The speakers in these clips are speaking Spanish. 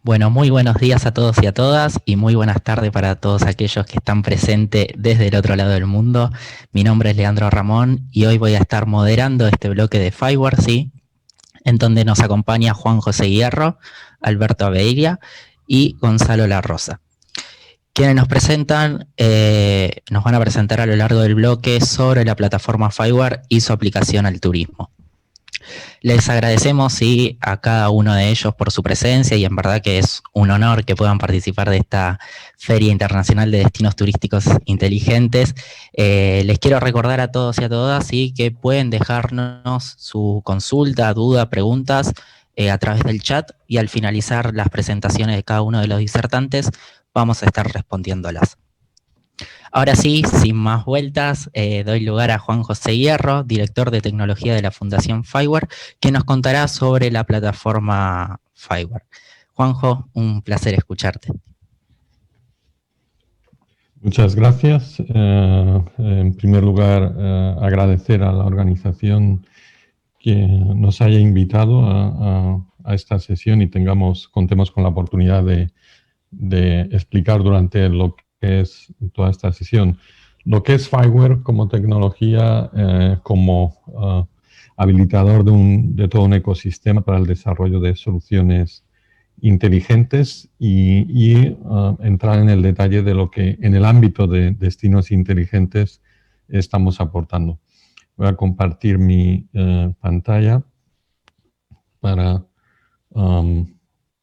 Bueno, muy buenos días a todos y a todas y muy buenas tardes para todos aquellos que están presentes desde el otro lado del mundo. Mi nombre es Leandro Ramón y hoy voy a estar moderando este bloque de Fireware, ¿sí? En donde nos acompaña Juan José Hierro, Alberto Abeiria y Gonzalo La Rosa. Quienes nos van a presentar a lo largo del bloque sobre la plataforma Fireware y su aplicación al turismo. Les agradecemos sí, a cada uno de ellos por su presencia y en verdad que es un honor que puedan participar de esta Feria Internacional de Destinos Turísticos Inteligentes. Les quiero recordar a todos y a todas ¿sí? Que pueden dejarnos su consulta, duda, preguntas a través del chat y al finalizar las presentaciones de cada uno de los disertantes vamos a estar respondiéndolas. Ahora sí, sin más vueltas, doy lugar a Juan José Hierro, director de tecnología de la Fundación Fireware, que nos contará sobre la plataforma Fireware. Juanjo, un placer escucharte. Muchas gracias. En primer lugar, agradecer a la organización que nos haya invitado a esta sesión y contemos con la oportunidad de explicar durante lo que es toda esta sesión lo que es Fireware como tecnología, como habilitador de todo un ecosistema para el desarrollo de soluciones inteligentes y entrar en el detalle de lo que en el ámbito de destinos inteligentes estamos aportando. Voy a compartir mi pantalla para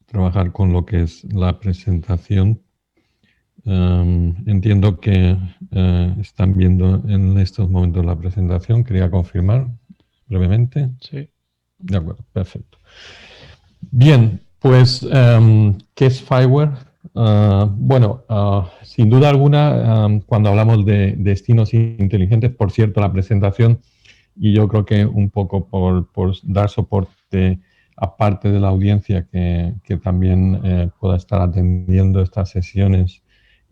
trabajar con lo que es la presentación. Entiendo que están viendo en estos momentos la presentación. Quería confirmar brevemente. Sí. De acuerdo, perfecto. Bien, pues, ¿qué es Fireware? Sin duda alguna, cuando hablamos de destinos inteligentes, por cierto, la presentación, y yo creo que un poco por dar soporte a parte de la audiencia que también pueda estar atendiendo estas sesiones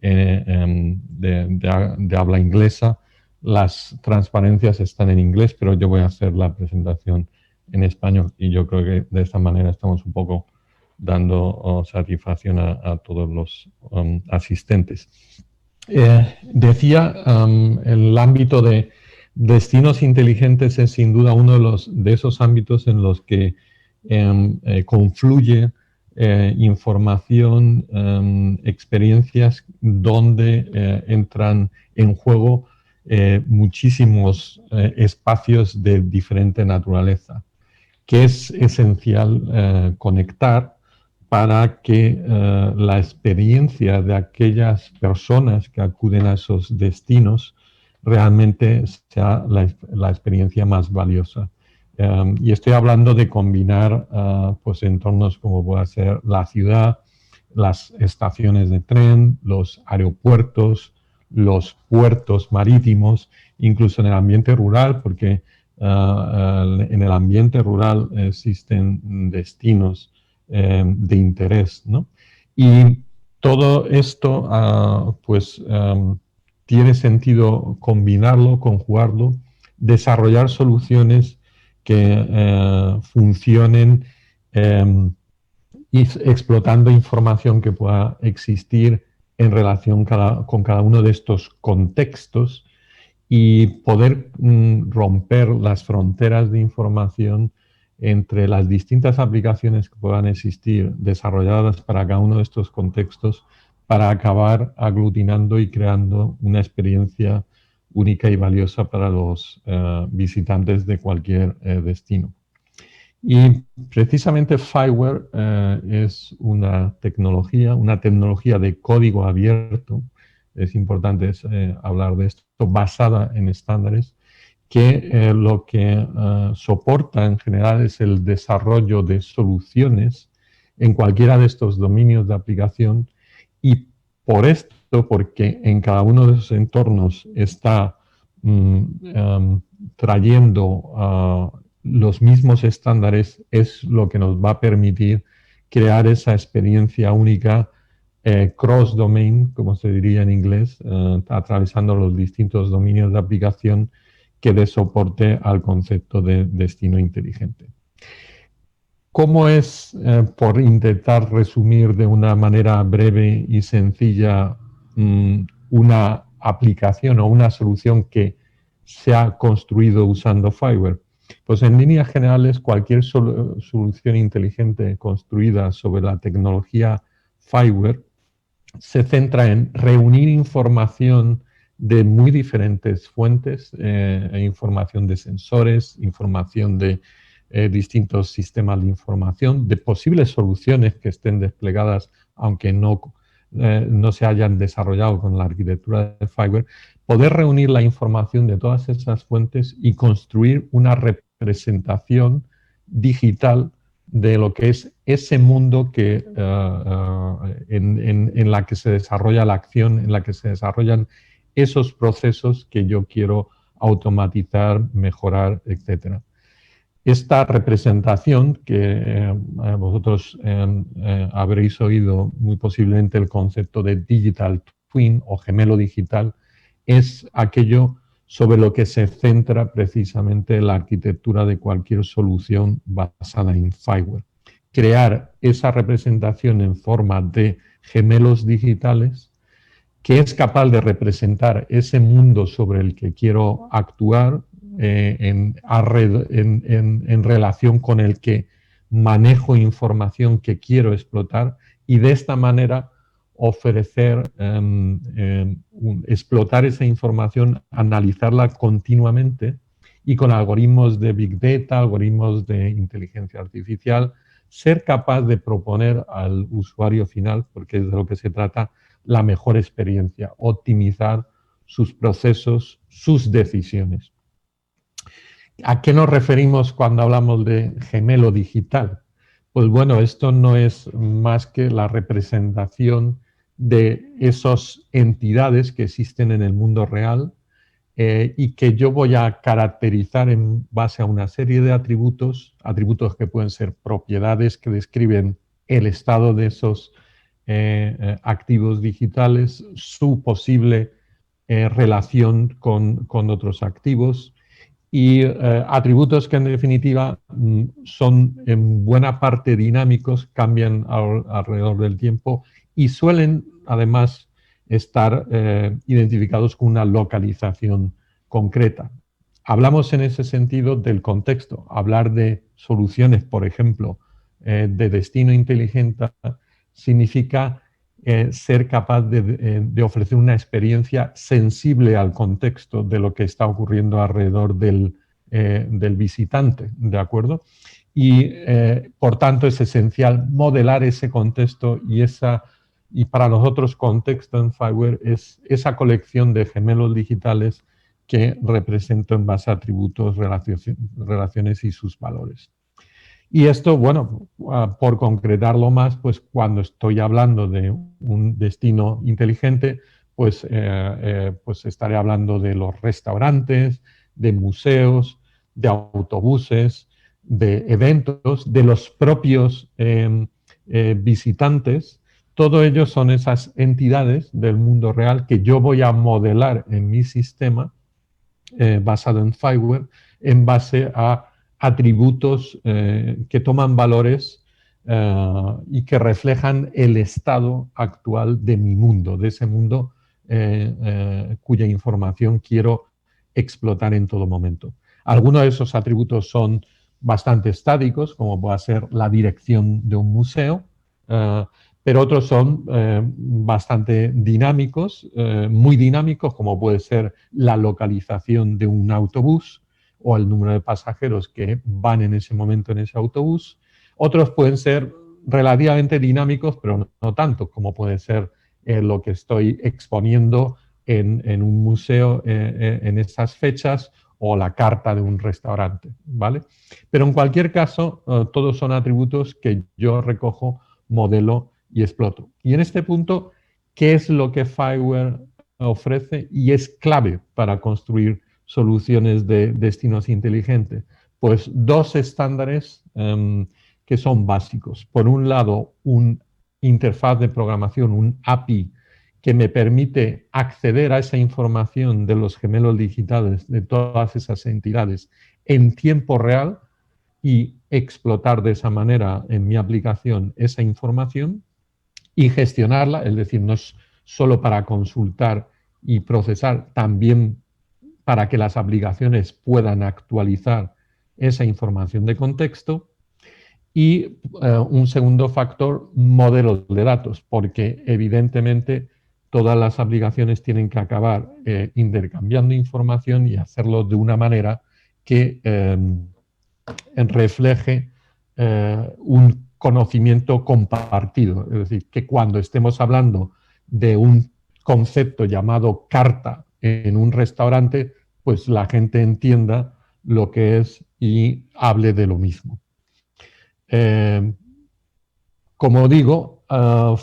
de habla inglesa, las transparencias están en inglés, pero yo voy a hacer la presentación en español y yo creo que de esta manera estamos un poco dando satisfacción a todos los asistentes. Decía, el ámbito de destinos inteligentes es sin duda uno de esos ámbitos en los que confluye información, experiencias donde entran en juego muchísimos espacios de diferente naturaleza, que es esencial conectar para que la experiencia de aquellas personas que acuden a esos destinos realmente sea la experiencia más valiosa. Y estoy hablando de combinar pues entornos como puede ser la ciudad, las estaciones de tren, los aeropuertos, los puertos marítimos, incluso en el ambiente rural, porque en el ambiente rural existen destinos de interés, ¿no? Y todo esto tiene sentido combinarlo, conjugarlo, desarrollar soluciones que funcionen explotando información que pueda existir en relación con cada uno de estos contextos y poder romper las fronteras de información entre las distintas aplicaciones que puedan existir desarrolladas para cada uno de estos contextos para acabar aglutinando y creando una experiencia única y valiosa para los visitantes de cualquier destino. Y precisamente Fireware es una tecnología de código abierto, es importante hablar de esto, basada en estándares, que lo que soporta en general es el desarrollo de soluciones en cualquiera de estos dominios de aplicación y por esto, porque en cada uno de esos entornos está trayendo los mismos estándares, es lo que nos va a permitir crear esa experiencia única cross-domain, como se diría en inglés, atravesando los distintos dominios de aplicación que dé soporte al concepto de destino inteligente. ¿Cómo es, por intentar resumir de una manera breve y sencilla, una aplicación o una solución que se ha construido usando Fireware? Pues en líneas generales, cualquier solución inteligente construida sobre la tecnología Fireware se centra en reunir información de muy diferentes fuentes, información de sensores, información de distintos sistemas de información, de posibles soluciones que estén desplegadas, aunque no se hayan desarrollado con la arquitectura de Fireware, poder reunir la información de todas esas fuentes y construir una representación digital de lo que es ese mundo que, en la que se desarrolla la acción, en la que se desarrollan esos procesos que yo quiero automatizar, mejorar, etc. Esta representación, que vosotros habréis oído muy posiblemente el concepto de digital twin o gemelo digital, es aquello sobre lo que se centra precisamente la arquitectura de cualquier solución basada en Fireware. Crear esa representación en forma de gemelos digitales que es capaz de representar ese mundo sobre el que quiero actuar, en relación con el que manejo información que quiero explotar, y de esta manera ofrecer, explotar esa información, analizarla continuamente y con algoritmos de Big Data, algoritmos de inteligencia artificial, ser capaz de proponer al usuario final, porque es de lo que se trata, la mejor experiencia, optimizar sus procesos, sus decisiones. ¿A qué nos referimos cuando hablamos de gemelo digital? Pues bueno, esto no es más que la representación de esas entidades que existen en el mundo real, y que yo voy a caracterizar en base a una serie de atributos que pueden ser propiedades que describen el estado de esos activos digitales, su posible relación con otros activos, y atributos que en definitiva son en buena parte dinámicos, cambian alrededor del tiempo y suelen además estar identificados con una localización concreta. Hablamos en ese sentido del contexto. Hablar de soluciones, por ejemplo, de destino inteligente, significa ser capaz de ofrecer una experiencia sensible al contexto de lo que está ocurriendo alrededor del visitante, ¿de acuerdo? Y por tanto es esencial modelar ese contexto, y para nosotros contexto en Fireware es esa colección de gemelos digitales que represento en base a atributos, relaciones y sus valores. Y esto, bueno, por concretarlo más, pues cuando estoy hablando de un destino inteligente, pues estaré hablando de los restaurantes, de museos, de autobuses, de eventos, de los propios visitantes. Todo ello son esas entidades del mundo real que yo voy a modelar en mi sistema, basado en Fireware, en base a atributos que toman valores y que reflejan el estado actual de mi mundo, de ese mundo cuya información quiero explotar en todo momento. Algunos de esos atributos son bastante estáticos, como puede ser la dirección de un museo, pero otros son bastante dinámicos, muy dinámicos, como puede ser la localización de un autobús o el número de pasajeros que van en ese momento en ese autobús. Otros pueden ser relativamente dinámicos, pero no tanto, como puede ser lo que estoy exponiendo en un museo en esas fechas, o la carta de un restaurante, ¿vale? Pero en cualquier caso, todos son atributos que yo recojo, modelo y exploto. Y en este punto, ¿qué es lo que Fireware ofrece y es clave para construir soluciones de destinos inteligentes? Pues dos estándares que son básicos. Por un lado, un interfaz de programación, un API, que me permite acceder a esa información de los gemelos digitales, de todas esas entidades, en tiempo real, y explotar de esa manera en mi aplicación esa información y gestionarla, es decir, no es solo para consultar y procesar, también para que las aplicaciones puedan actualizar esa información de contexto. Y un segundo factor, modelos de datos, porque evidentemente todas las aplicaciones tienen que acabar intercambiando información y hacerlo de una manera que refleje un conocimiento compartido. Es decir, que cuando estemos hablando de un concepto llamado carta en un restaurante, pues la gente entienda lo que es y hable de lo mismo. Como digo,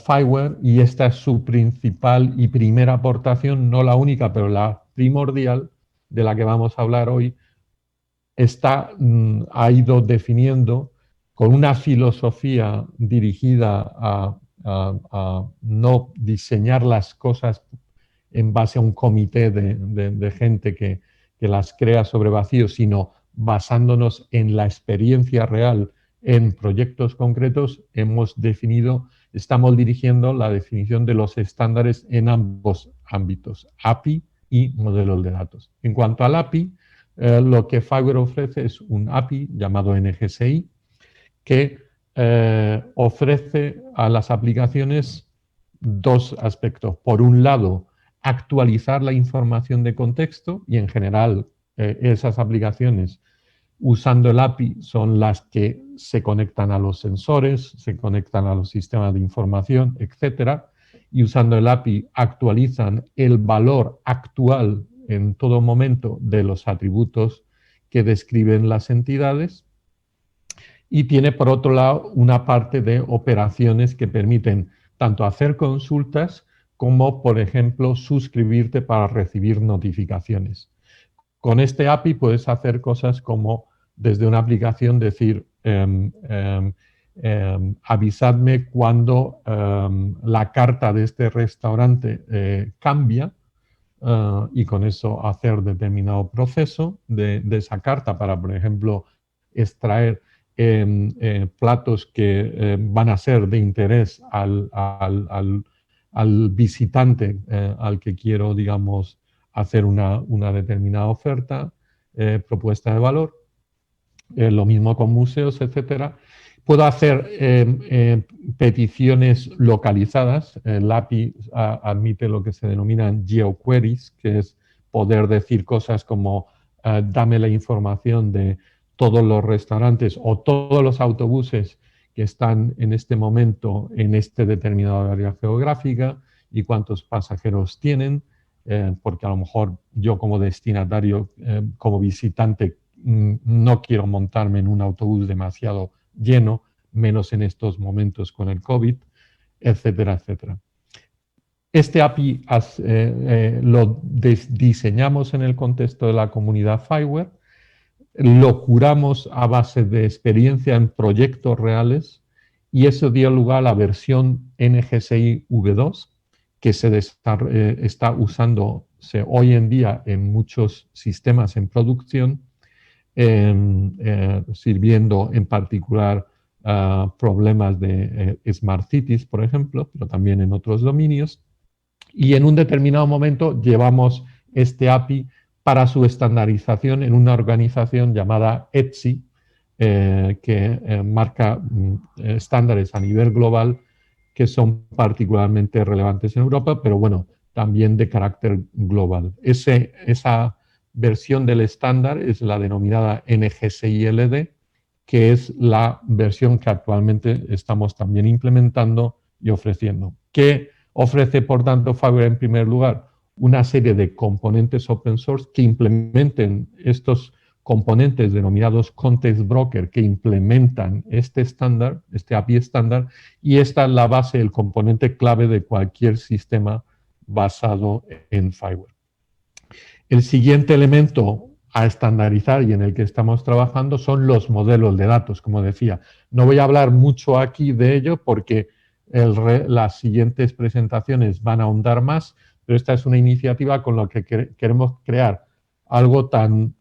Fileware, y esta es su principal y primera aportación, no la única, pero la primordial de la que vamos a hablar hoy, ha ido definiendo con una filosofía dirigida a no diseñar las cosas en base a un comité de gente que las crea sobre vacío, sino basándonos en la experiencia real en proyectos concretos, estamos dirigiendo la definición de los estándares en ambos ámbitos, API y modelos de datos. En cuanto al API, lo que Fileware ofrece es un API llamado NGSI que ofrece a las aplicaciones dos aspectos. Por un lado, actualizar la información de contexto y en general esas aplicaciones usando el API son las que se conectan a los sensores, se conectan a los sistemas de información, etcétera, y usando el API actualizan el valor actual en todo momento de los atributos que describen las entidades. Y tiene, por otro lado, una parte de operaciones que permiten tanto hacer consultas como, por ejemplo, suscribirte para recibir notificaciones. Con este API puedes hacer cosas como, desde una aplicación, decir, avisadme cuando la carta de este restaurante cambia, y con eso hacer determinado proceso de esa carta para, por ejemplo, extraer platos que van a ser de interés al visitante al que quiero, digamos, hacer una determinada oferta, propuesta de valor. Lo mismo con museos, etcétera. Puedo hacer peticiones localizadas. El API admite lo que se denominan geoqueries, que es poder decir cosas como dame la información de todos los restaurantes o todos los autobuses que están en este momento en este determinado área geográfica y cuántos pasajeros tienen, porque a lo mejor yo como destinatario, como visitante, no quiero montarme en un autobús demasiado lleno, menos en estos momentos con el COVID, etcétera, etcétera. Este API lo diseñamos en el contexto de la comunidad Fileware, lo curamos a base de experiencia en proyectos reales y eso dio lugar a la versión NGSI V2 que se está usándose hoy en día en muchos sistemas en producción, sirviendo en particular problemas de Smart Cities, por ejemplo, pero también en otros dominios. Y en un determinado momento llevamos este API para su estandarización en una organización llamada ETSI, que marca estándares a nivel global que son particularmente relevantes en Europa, pero bueno, también de carácter global. Esa versión del estándar es la denominada NGSI-LD, que es la versión que actualmente estamos también implementando y ofreciendo. ¿Qué ofrece, por tanto, Fileware en primer lugar? Una serie de componentes open source que implementen estos componentes denominados Context Broker que implementan este estándar, este API estándar, y esta es la base, el componente clave de cualquier sistema basado en Fileware. El siguiente elemento a estandarizar y en el que estamos trabajando son los modelos de datos, como decía. No voy a hablar mucho aquí de ello porque las siguientes presentaciones van a ahondar más, pero esta es una iniciativa con la que queremos crear algo tan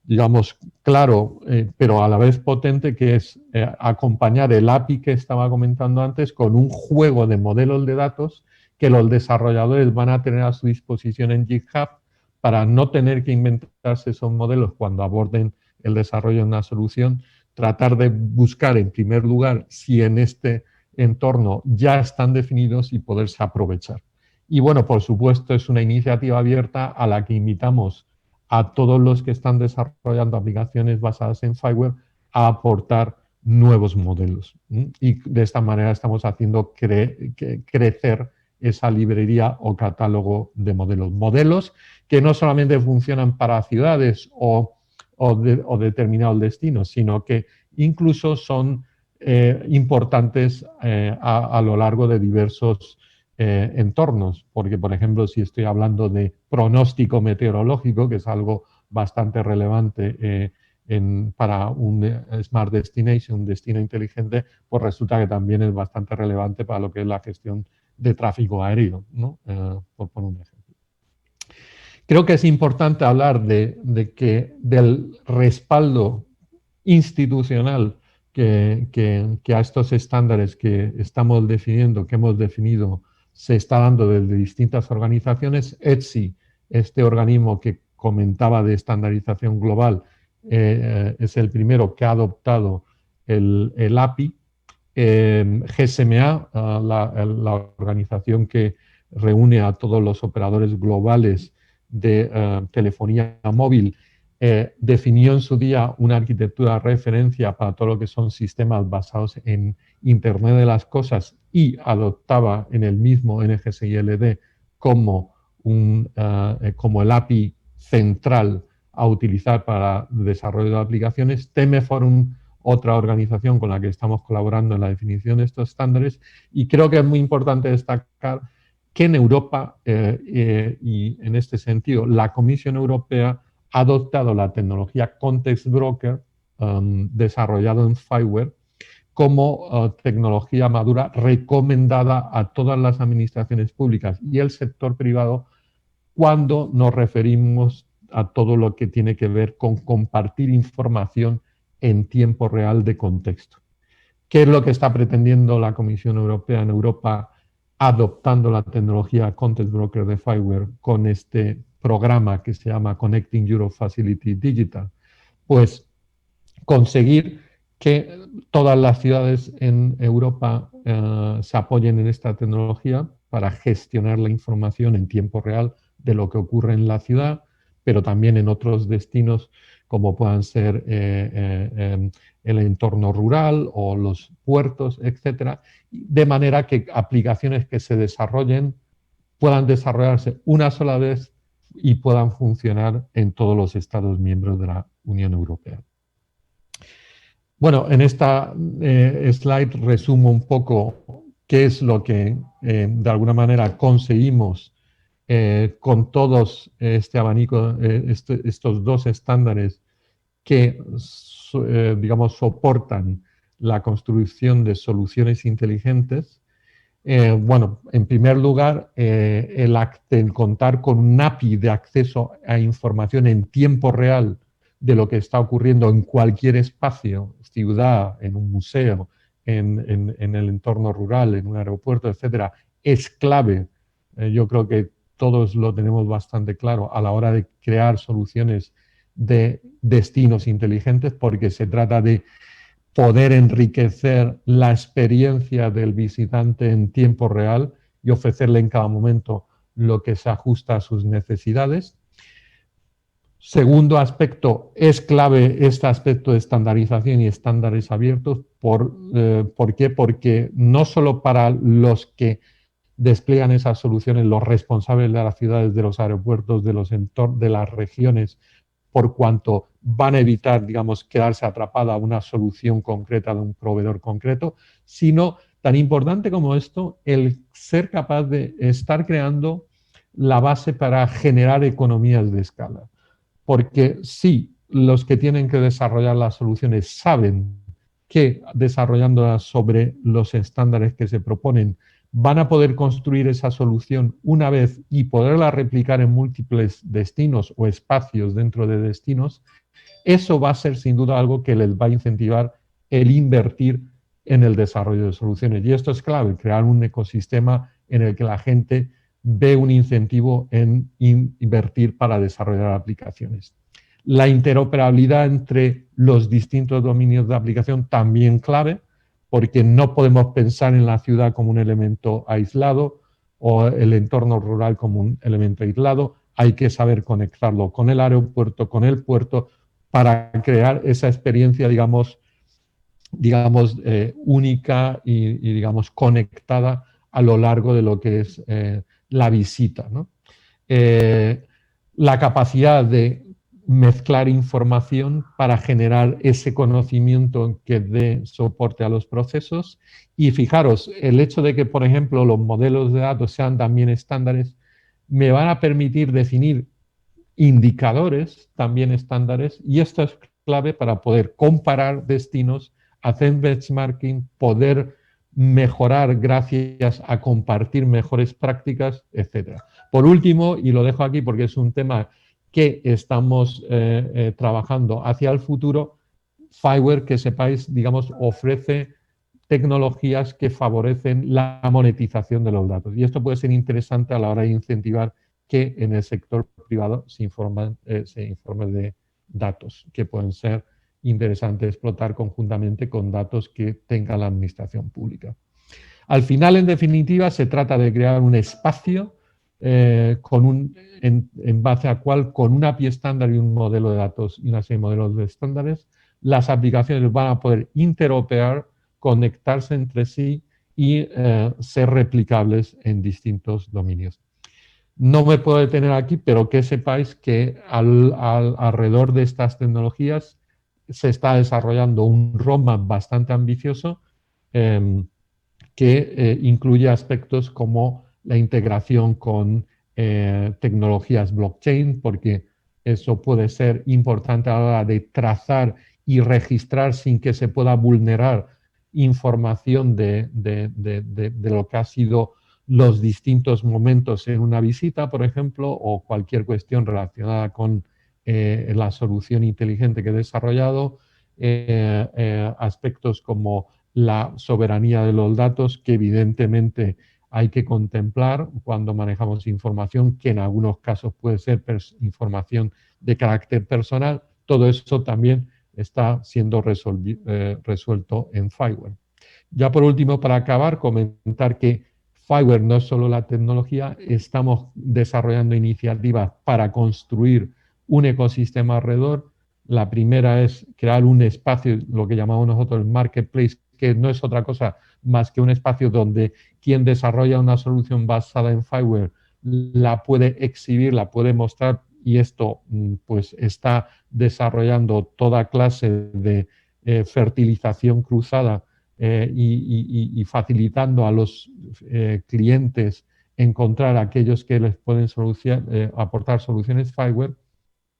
digamos, claro, pero a la vez potente, que es acompañar el API que estaba comentando antes con un juego de modelos de datos que los desarrolladores van a tener a su disposición en GitHub para no tener que inventarse esos modelos cuando aborden el desarrollo de una solución, tratar de buscar en primer lugar si en este entorno ya están definidos y poderse aprovechar. Y bueno, por supuesto, es una iniciativa abierta a la que invitamos a todos los que están desarrollando aplicaciones basadas en Fireware a aportar nuevos modelos. Y de esta manera estamos haciendo crecer esa librería o catálogo de modelos. Modelos que no solamente funcionan para ciudades o determinados destinos, sino que incluso son importantes a lo largo de diversos entornos, porque por ejemplo si estoy hablando de pronóstico meteorológico, que es algo bastante relevante para un Smart Destination, un destino inteligente, pues resulta que también es bastante relevante para lo que es la gestión de tráfico aéreo, ¿no? Por poner un ejemplo. Creo que es importante hablar del respaldo institucional que a estos estándares que estamos definiendo, que hemos definido, se está dando desde distintas organizaciones. ETSI, este organismo que comentaba de estandarización global, es el primero que ha adoptado el API. GSMA, la organización que reúne a todos los operadores globales de telefonía móvil, definió en su día una arquitectura de referencia para todo lo que son sistemas basados en Internet de las Cosas y adoptaba en el mismo NGSILD como el API central a utilizar para desarrollo de aplicaciones. TM-Forum, otra organización con la que estamos colaborando en la definición de estos estándares, y creo que es muy importante destacar que en Europa, y en este sentido, la Comisión Europea ha adoptado la tecnología Context Broker desarrollado en Fireware como tecnología madura recomendada a todas las administraciones públicas y el sector privado cuando nos referimos a todo lo que tiene que ver con compartir información en tiempo real de contexto. ¿Qué es lo que está pretendiendo la Comisión Europea en Europa adoptando la tecnología Context Broker de Fireware con este programa que se llama Connecting Europe Facility Digital? Pues conseguir que todas las ciudades en Europa se apoyen en esta tecnología para gestionar la información en tiempo real de lo que ocurre en la ciudad, pero también en otros destinos como puedan ser el entorno rural o los puertos, etcétera, de manera que aplicaciones que se desarrollen puedan desarrollarse una sola vez y puedan funcionar en todos los Estados miembros de la Unión Europea. Bueno, en esta slide resumo un poco qué es lo que de alguna manera conseguimos con todos este abanico, estos dos estándares que, digamos, soportan la construcción de soluciones inteligentes. Bueno, en primer lugar, el contar con un API de acceso a información en tiempo real de lo que está ocurriendo en cualquier espacio, ciudad, en un museo, en el entorno rural, en un aeropuerto, etcétera, es clave. Yo creo que todos lo tenemos bastante claro a la hora de crear soluciones de destinos inteligentes, porque se trata de poder enriquecer la experiencia del visitante en tiempo real y ofrecerle en cada momento lo que se ajusta a sus necesidades. Segundo aspecto, es clave este aspecto de estandarización y estándares abiertos. ¿Por qué? Porque no solo para los que despliegan esas soluciones, los responsables de las ciudades, de los aeropuertos, de los entornos, de las regiones, por cuanto van a evitar, digamos, quedarse atrapada a una solución concreta de un proveedor concreto, sino tan importante como esto, el ser capaz de estar creando la base para generar economías de escala. Porque si los que tienen que desarrollar las soluciones saben que desarrollándolas sobre los estándares que se proponen van a poder construir esa solución una vez y poderla replicar en múltiples destinos o espacios dentro de destinos, eso va a ser sin duda algo que les va a incentivar el invertir en el desarrollo de soluciones. Y esto es clave, crear un ecosistema en el que la gente ve un incentivo en invertir para desarrollar aplicaciones. La interoperabilidad entre los distintos dominios de aplicación también clave, porque no podemos pensar en la ciudad como un elemento aislado o el entorno rural como un elemento aislado. Hay que saber conectarlo con el aeropuerto, con el puerto, para crear esa experiencia, digamos única y, digamos, conectada a lo largo de lo que es la visita, ¿no? La capacidad de mezclar información para generar ese conocimiento que dé soporte a los procesos. Y fijaros, el hecho de que, por ejemplo, los modelos de datos sean también estándares, me van a permitir definir indicadores también estándares, y esto es clave para poder comparar destinos, hacer benchmarking, poder mejorar gracias a compartir mejores prácticas, etc. Por último, y lo dejo aquí porque es un tema que estamos trabajando hacia el futuro, Fiverr, que sepáis, digamos, ofrece tecnologías que favorecen la monetización de los datos. Y esto puede ser interesante a la hora de incentivar que en el sector privado se informe de datos que pueden ser interesantes explotar conjuntamente con datos que tenga la administración pública. Al final, en definitiva, se trata de crear un espacio en base a cual, con una API estándar y un modelo de datos y una serie de modelos de estándares, las aplicaciones van a poder interoperar, conectarse entre sí y ser replicables en distintos dominios. No me puedo detener aquí, pero que sepáis que alrededor de estas tecnologías se está desarrollando un roadmap bastante ambicioso que incluye aspectos como la integración con tecnologías blockchain, porque eso puede ser importante a la hora de trazar y registrar sin que se pueda vulnerar información de lo que ha sido los distintos momentos en una visita, por ejemplo, o cualquier cuestión relacionada con la solución inteligente que he desarrollado, aspectos como la soberanía de los datos, que evidentemente hay que contemplar cuando manejamos información, que en algunos casos puede ser información de carácter personal. Todo eso también está siendo resuelto en Fiverr. Ya por último, para acabar, comentar que Fiverr no es solo la tecnología, estamos desarrollando iniciativas para construir un ecosistema alrededor. La primera es crear un espacio, lo que llamamos nosotros el marketplace, que no es otra cosa más que un espacio donde quien desarrolla una solución basada en Fiverr la puede exhibir, la puede mostrar, y esto pues está desarrollando toda clase de fertilización cruzada y facilitando a los clientes encontrar aquellos que les pueden aportar soluciones Fiverr.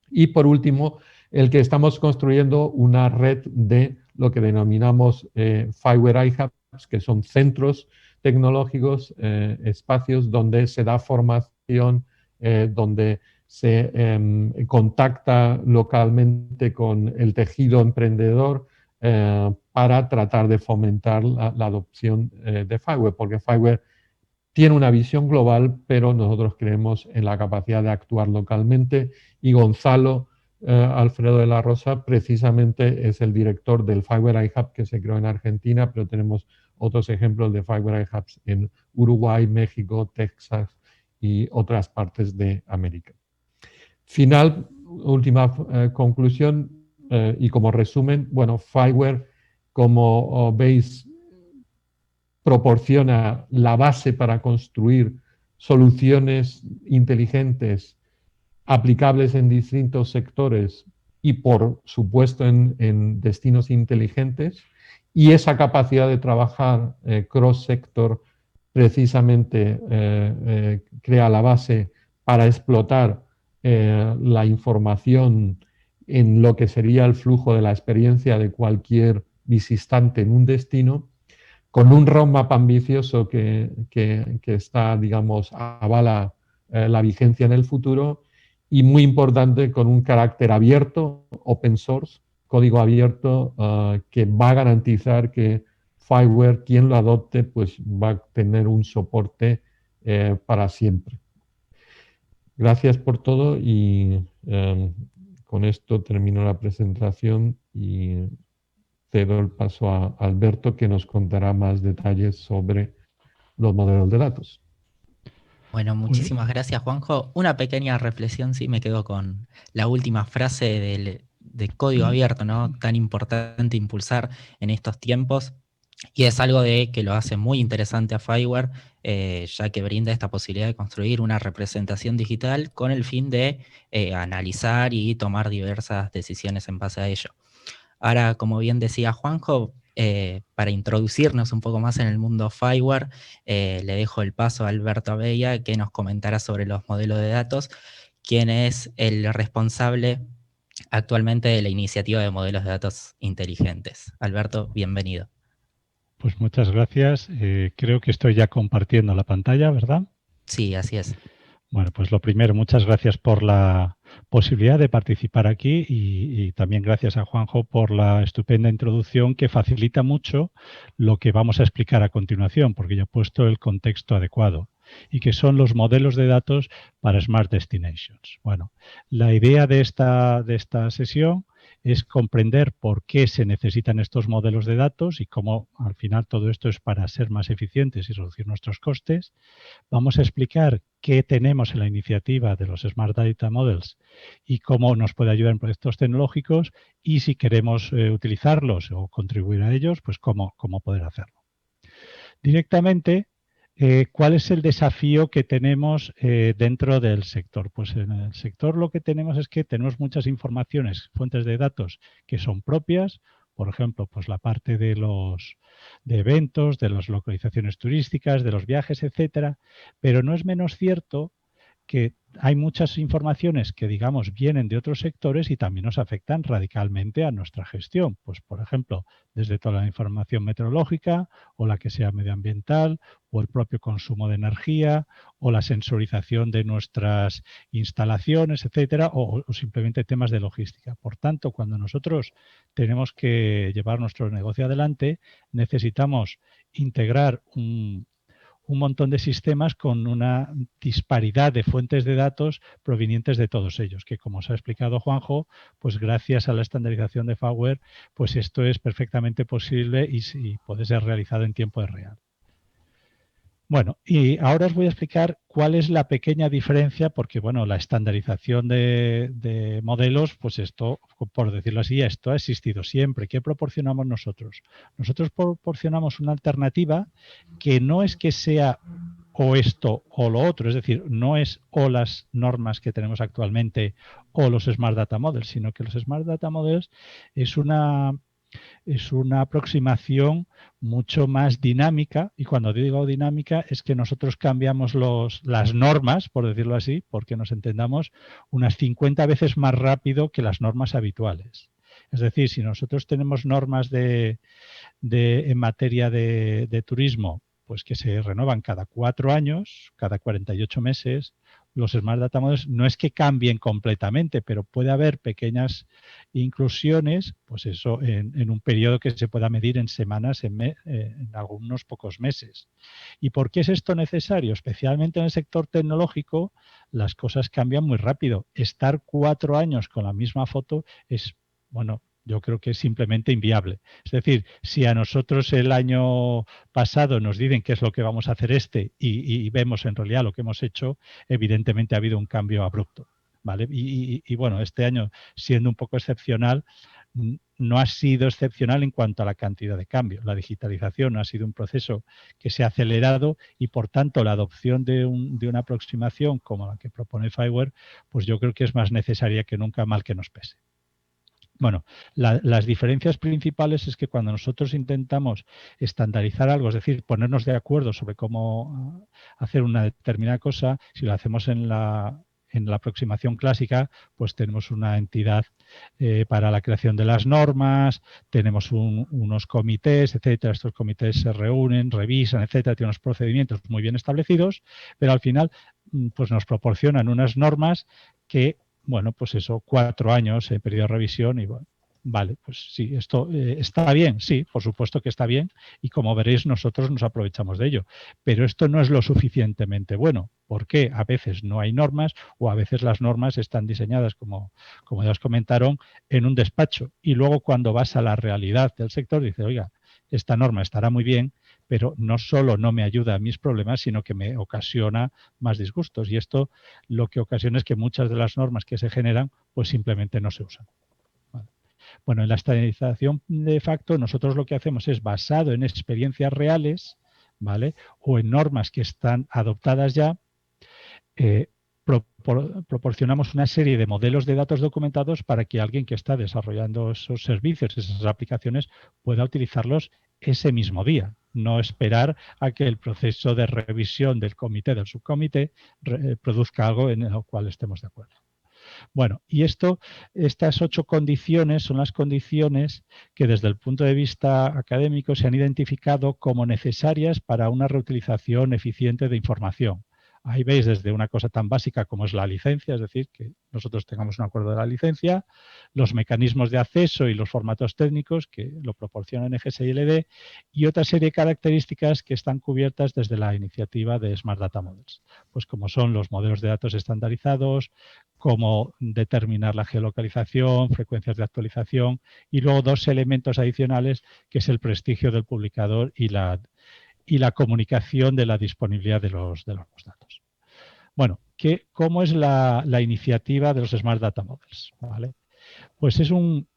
Y por último, el que estamos construyendo una red de lo que denominamos Fiverr iHubs, que son centros tecnológicos, espacios donde se da formación, donde se contacta localmente con el tejido emprendedor para tratar de fomentar la adopción de Fiverr, porque Fiverr tiene una visión global, pero nosotros creemos en la capacidad de actuar localmente, y Gonzalo Alfredo de la Rosa precisamente es el director del Fiverr iHub que se creó en Argentina, pero tenemos otros ejemplos de Fiverr iHubs en Uruguay, México, Texas y otras partes de América. Final, última conclusión y como resumen, bueno, Fiverr, como veis, proporciona la base para construir soluciones inteligentes aplicables en distintos sectores y, por supuesto, en destinos inteligentes, y esa capacidad de trabajar cross-sector precisamente crea la base para explotar la información en lo que sería el flujo de la experiencia de cualquier visitante en un destino, con un roadmap ambicioso que está, digamos, avala la vigencia en el futuro, y muy importante, con un carácter abierto, open source, código abierto, que va a garantizar que FileWare, quien lo adopte, pues va a tener un soporte para siempre. Gracias por todo y con esto termino la presentación y cedo el paso a Alberto, que nos contará más detalles sobre los modelos de datos. Bueno, muchísimas gracias, Juanjo. Una pequeña reflexión, sí, me quedo con la última frase de código abierto, ¿no? Tan importante impulsar en estos tiempos. Y es algo que lo hace muy interesante a FileWare, ya que brinda esta posibilidad de construir una representación digital con el fin de analizar y tomar diversas decisiones en base a ello. Ahora, como bien decía Juanjo, para introducirnos un poco más en el mundo FileWare, le dejo el paso a Alberto Abella, que nos comentará sobre los modelos de datos, quien es el responsable actualmente de la iniciativa de modelos de datos inteligentes. Alberto, bienvenido. Pues muchas gracias. Creo que estoy ya compartiendo la pantalla, ¿verdad? Sí, así es. Bueno, pues lo primero, muchas gracias por la posibilidad de participar aquí y también gracias a Juanjo por la estupenda introducción que facilita mucho lo que vamos a explicar a continuación, porque ya he puesto el contexto adecuado y que son los modelos de datos para Smart Destinations. Bueno, la idea de esta sesión es comprender por qué se necesitan estos modelos de datos y cómo al final todo esto es para ser más eficientes y reducir nuestros costes. Vamos a explicar qué tenemos en la iniciativa de los Smart Data Models y cómo nos puede ayudar en proyectos tecnológicos y si queremos utilizarlos o contribuir a ellos, pues cómo poder hacerlo. Directamente, ¿cuál es el desafío que tenemos dentro del sector? Pues en el sector lo que tenemos es que tenemos muchas informaciones, fuentes de datos que son propias, por ejemplo, pues la parte de eventos, de las localizaciones turísticas, de los viajes, etcétera, pero no es menos cierto que hay muchas informaciones que, digamos, vienen de otros sectores y también nos afectan radicalmente a nuestra gestión. Pues, por ejemplo, desde toda la información meteorológica o la que sea medioambiental o el propio consumo de energía o la sensorización de nuestras instalaciones, etcétera, o simplemente temas de logística. Por tanto, cuando nosotros tenemos que llevar nuestro negocio adelante, necesitamos integrar un montón de sistemas con una disparidad de fuentes de datos provenientes de todos ellos, que como os ha explicado Juanjo, pues gracias a la estandarización de FileWare, pues esto es perfectamente posible y puede ser realizado en tiempo real. Bueno, y ahora os voy a explicar cuál es la pequeña diferencia, porque bueno, la estandarización de modelos, pues esto, por decirlo así, esto ha existido siempre. ¿Qué proporcionamos nosotros? Nosotros proporcionamos una alternativa que no es que sea o esto o lo otro, es decir, no es o las normas que tenemos actualmente o los Smart Data Models, sino que los Smart Data Models es una aproximación mucho más dinámica, y cuando digo dinámica es que nosotros cambiamos las normas, por decirlo así, porque nos entendamos, unas 50 veces más rápido que las normas habituales. Es decir, si nosotros tenemos normas en materia de turismo, pues que se renuevan cada 4 años, cada 48 meses, los Smart Data Models no es que cambien completamente, pero puede haber pequeñas inclusiones, pues eso, en un periodo que se pueda medir en semanas, en algunos pocos meses. ¿Y por qué es esto necesario? Especialmente en el sector tecnológico, las cosas cambian muy rápido. Estar 4 años con la misma foto es, bueno, yo creo que es simplemente inviable. Es decir, si a nosotros el año pasado nos dicen qué es lo que vamos a hacer y vemos en realidad lo que hemos hecho, evidentemente ha habido un cambio abrupto, ¿vale? Y bueno, este año, siendo un poco excepcional, no ha sido excepcional en cuanto a la cantidad de cambio. La digitalización ha sido un proceso que se ha acelerado y, por tanto, la adopción de una aproximación como la que propone FileWare, pues yo creo que es más necesaria que nunca, mal que nos pese. Bueno, las diferencias principales es que cuando nosotros intentamos estandarizar algo, es decir, ponernos de acuerdo sobre cómo hacer una determinada cosa, si lo hacemos en la aproximación clásica, pues tenemos una entidad para la creación de las normas, tenemos unos comités, etcétera. Estos comités se reúnen, revisan, etcétera, tienen unos procedimientos muy bien establecidos, pero al final pues nos proporcionan unas normas que bueno, pues eso, 4 años en periodo de revisión y bueno, vale, pues sí, esto está bien, sí, por supuesto que está bien y como veréis nosotros nos aprovechamos de ello, pero esto no es lo suficientemente bueno. ¿Por qué? A veces no hay normas o a veces las normas están diseñadas, como ya os comentaron, en un despacho y luego cuando vas a la realidad del sector dices, oiga, esta norma estará muy bien, pero no solo no me ayuda a mis problemas, sino que me ocasiona más disgustos y esto lo que ocasiona es que muchas de las normas que se generan pues simplemente no se usan. Vale. Bueno, en la estandarización de facto nosotros lo que hacemos es basado en experiencias reales, ¿vale? O en normas que están adoptadas ya, proporcionamos una serie de modelos de datos documentados para que alguien que está desarrollando esos servicios, esas aplicaciones, pueda utilizarlos ese mismo día. No esperar a que el proceso de revisión del comité, del subcomité, produzca algo en lo cual estemos de acuerdo. Bueno, y estas 8 condiciones son las condiciones que desde el punto de vista académico se han identificado como necesarias para una reutilización eficiente de información. Ahí veis desde una cosa tan básica como es la licencia, es decir, que nosotros tengamos un acuerdo de la licencia, los mecanismos de acceso y los formatos técnicos que lo proporcionan FSILD y otra serie de características que están cubiertas desde la iniciativa de Smart Data Models, pues como son los modelos de datos estandarizados, cómo determinar la geolocalización, frecuencias de actualización y luego 2 elementos adicionales que es el prestigio del publicador y la comunicación de la disponibilidad de los datos. Bueno, ¿cómo es la iniciativa de los Smart Data Models? ¿Vale? Pues es un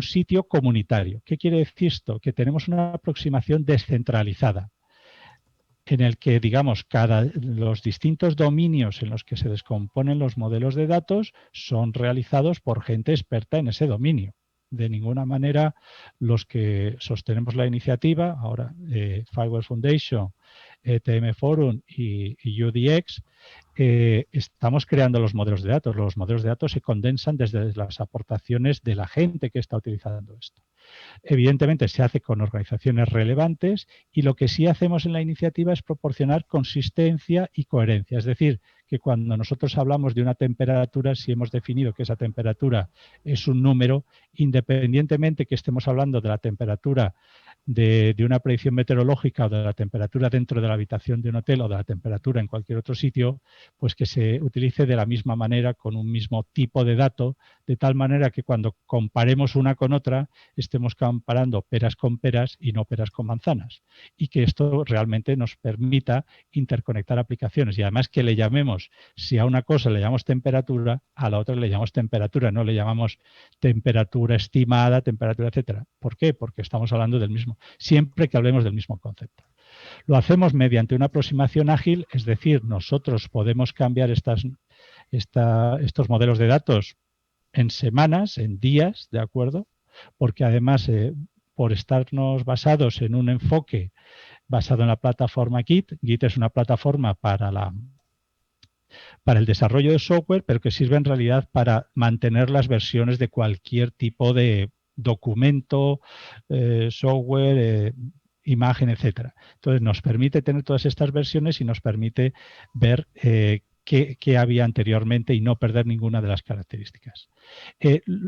sitio comunitario. ¿Qué quiere decir esto? Que tenemos una aproximación descentralizada en el que, digamos, los distintos dominios en los que se descomponen los modelos de datos son realizados por gente experta en ese dominio. De ninguna manera los que sostenemos la iniciativa, ahora Firewall Foundation, TM Forum y UDX, estamos creando los modelos de datos. Los modelos de datos se condensan desde las aportaciones de la gente que está utilizando esto. Evidentemente se hace con organizaciones relevantes y lo que sí hacemos en la iniciativa es proporcionar consistencia y coherencia. Es decir, que cuando nosotros hablamos de una temperatura, si hemos definido que esa temperatura es un número, independientemente que estemos hablando de la temperatura de una predicción meteorológica o de la temperatura dentro de la habitación de un hotel o de la temperatura en cualquier otro sitio, pues que se utilice de la misma manera con un mismo tipo de dato, de tal manera que cuando comparemos una con otra estemos comparando peras con peras y no peras con manzanas. Y que esto realmente nos permita interconectar aplicaciones y además que le llamemos, si a una cosa le llamamos temperatura, a la otra le llamamos temperatura, no le llamamos temperatura estimada, temperatura, etcétera. ¿Por qué? Porque estamos hablando del mismo, siempre que hablemos del mismo concepto. Lo hacemos mediante una aproximación ágil, es decir, nosotros podemos cambiar estos modelos de datos en semanas, en días, ¿de acuerdo? Porque además, por estarnos basados en un enfoque basado en la plataforma Git, Git es una plataforma para el desarrollo de software, pero que sirve en realidad para mantener las versiones de cualquier tipo de documento, software, imagen, etcétera. Entonces nos permite tener todas estas versiones y nos permite ver qué había anteriormente y no perder ninguna de las características.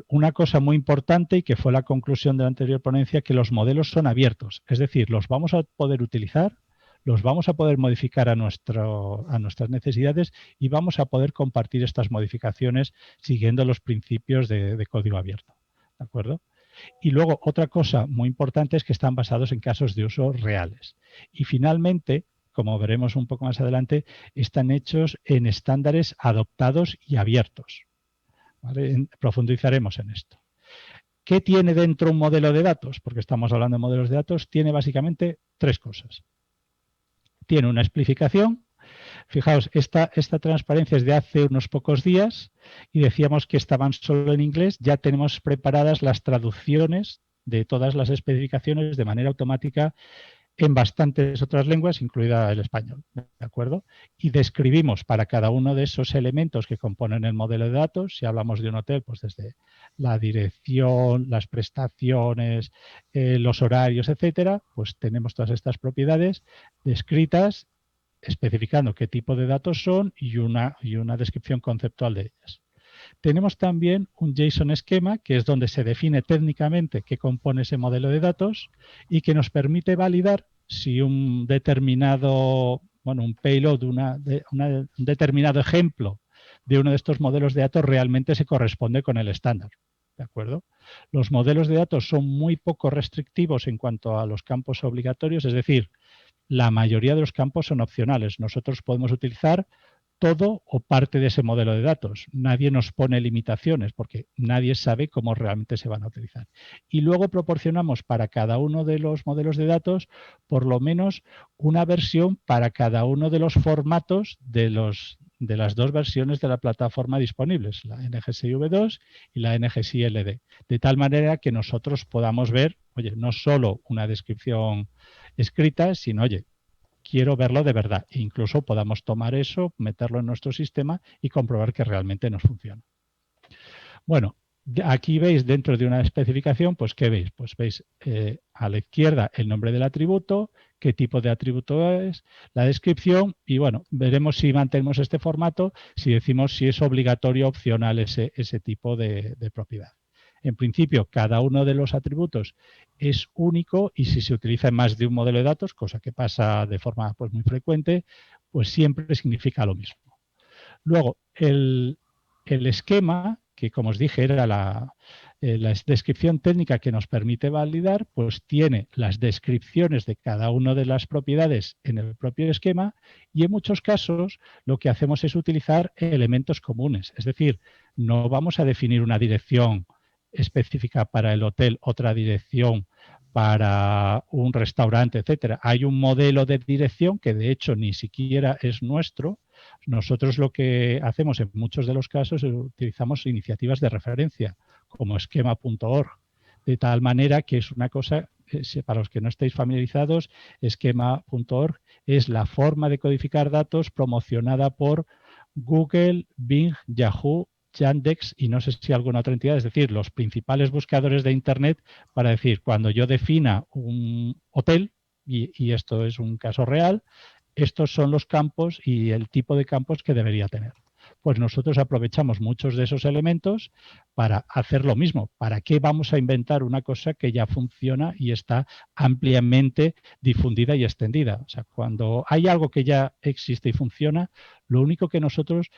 Una cosa muy importante y que fue la conclusión de la anterior ponencia, que los modelos son abiertos, es decir, los vamos a poder utilizar, los vamos a poder modificar a nuestras necesidades y vamos a poder compartir estas modificaciones siguiendo los principios de código abierto. ¿De acuerdo? Y luego otra cosa muy importante es que están basados en casos de uso reales. Y finalmente, como veremos un poco más adelante, están hechos en estándares adoptados y abiertos. ¿Vale? Profundizaremos en esto. ¿Qué tiene dentro un modelo de datos? Porque estamos hablando de modelos de datos. Tiene básicamente 3 cosas. Tiene una explicación. Fijaos, esta transparencia es de hace unos pocos días y decíamos que estaban solo en inglés. Ya tenemos preparadas las traducciones de todas las especificaciones de manera automática en bastantes otras lenguas, incluida el español, ¿de acuerdo? Y describimos para cada uno de esos elementos que componen el modelo de datos, si hablamos de un hotel, pues desde la dirección, las prestaciones, los horarios, etcétera, pues tenemos todas estas propiedades descritas, especificando qué tipo de datos son y una descripción conceptual de ellas. tenemos también un JSON esquema, que es donde se define técnicamente qué compone ese modelo de datos y que nos permite validar si un determinado, bueno, un payload, un determinado ejemplo de uno de estos modelos de datos realmente se corresponde con el estándar. ¿De acuerdo? Los modelos de datos son muy poco restrictivos en cuanto a los campos obligatorios, es decir, la mayoría de los campos son opcionales. Nosotros podemos utilizar todo o parte de ese modelo de datos. Nadie nos pone limitaciones porque nadie sabe cómo realmente se van a utilizar. Y luego proporcionamos para cada uno de los modelos de datos por lo menos una versión para cada uno de los formatos de las dos versiones de la plataforma disponibles, la NGSI V2 y la NGSI LD, de tal manera que nosotros podamos ver, oye, no solo una descripción escrita, sino, oye, quiero verlo de verdad. E incluso podamos tomar eso, meterlo en nuestro sistema y comprobar que realmente nos funciona. Bueno, aquí veis dentro de una especificación, pues ¿qué veis? Pues veis a la izquierda el nombre del atributo, qué tipo de atributo es, la descripción y bueno, veremos si mantenemos este formato, si decimos si es obligatorio o opcional ese tipo de propiedad. En principio, cada uno de los atributos es único y si se utiliza en más de un modelo de datos, cosa que pasa de forma pues, muy frecuente, pues siempre significa lo mismo. Luego, el esquema, que como os dije era la descripción técnica que nos permite validar, pues tiene las descripciones de cada una de las propiedades en el propio esquema y en muchos casos lo que hacemos es utilizar elementos comunes. Es decir, no vamos a definir una dirección específica para el hotel, otra dirección para un restaurante, etcétera. Hay un modelo de dirección que de hecho ni siquiera es nuestro. Nosotros lo que hacemos en muchos de los casos es utilizamos iniciativas de referencia como esquema.org, de tal manera que es una cosa, para los que no estéis familiarizados, esquema.org es la forma de codificar datos promocionada por Google, Bing, Yahoo, Yandex y no sé si alguna otra entidad, es decir, los principales buscadores de Internet para decir, cuando yo defina un hotel, y esto es un caso real, estos son los campos y el tipo de campos que debería tener. Pues nosotros aprovechamos muchos de esos elementos para hacer lo mismo. ¿Para qué vamos a inventar una cosa que ya funciona y está ampliamente difundida y extendida? O sea, cuando hay algo que ya existe y funciona, lo único que nosotros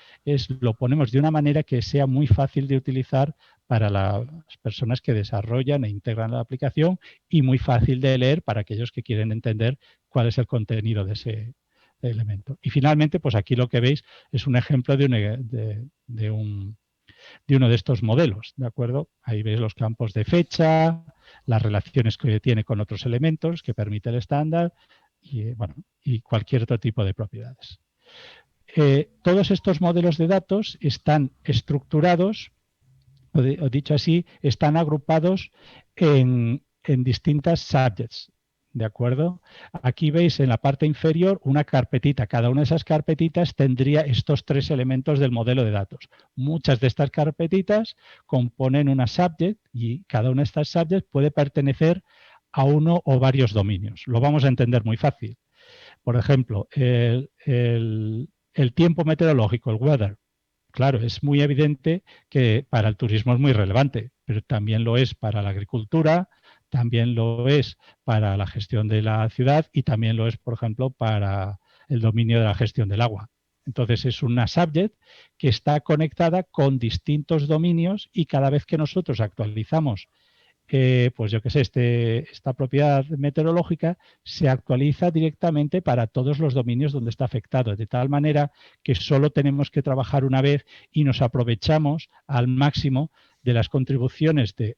lo ponemos de una manera que sea muy fácil de utilizar para las personas que desarrollan e integran la aplicación y muy fácil de leer para aquellos que quieren entender cuál es el contenido de ese elemento. Y finalmente, pues aquí lo que veis es un ejemplo de uno de estos modelos, ¿de acuerdo? Ahí veis los campos de fecha, las relaciones que tiene con otros elementos que permite el estándar y, bueno, y cualquier otro tipo de propiedades. Todos estos modelos de datos están estructurados, o dicho así, están agrupados en distintas subjects. ¿De acuerdo? Aquí veis en la parte inferior una carpetita. Cada una de esas carpetitas tendría estos tres elementos del modelo de datos. Muchas de estas carpetitas componen una subject y cada una de estas subjects puede pertenecer a uno o varios dominios. Lo vamos a entender muy fácil. Por ejemplo, el tiempo meteorológico, el weather. Claro, es muy evidente que para el turismo es muy relevante, pero también lo es para la agricultura, también lo es para la gestión de la ciudad y también lo es, por ejemplo, para el dominio de la gestión del agua. Entonces es una subject que está conectada con distintos dominios y cada vez que nosotros actualizamos pues yo qué sé, esta propiedad meteorológica se actualiza directamente para todos los dominios donde está afectado, de tal manera que solo tenemos que trabajar una vez y nos aprovechamos al máximo de las contribuciones de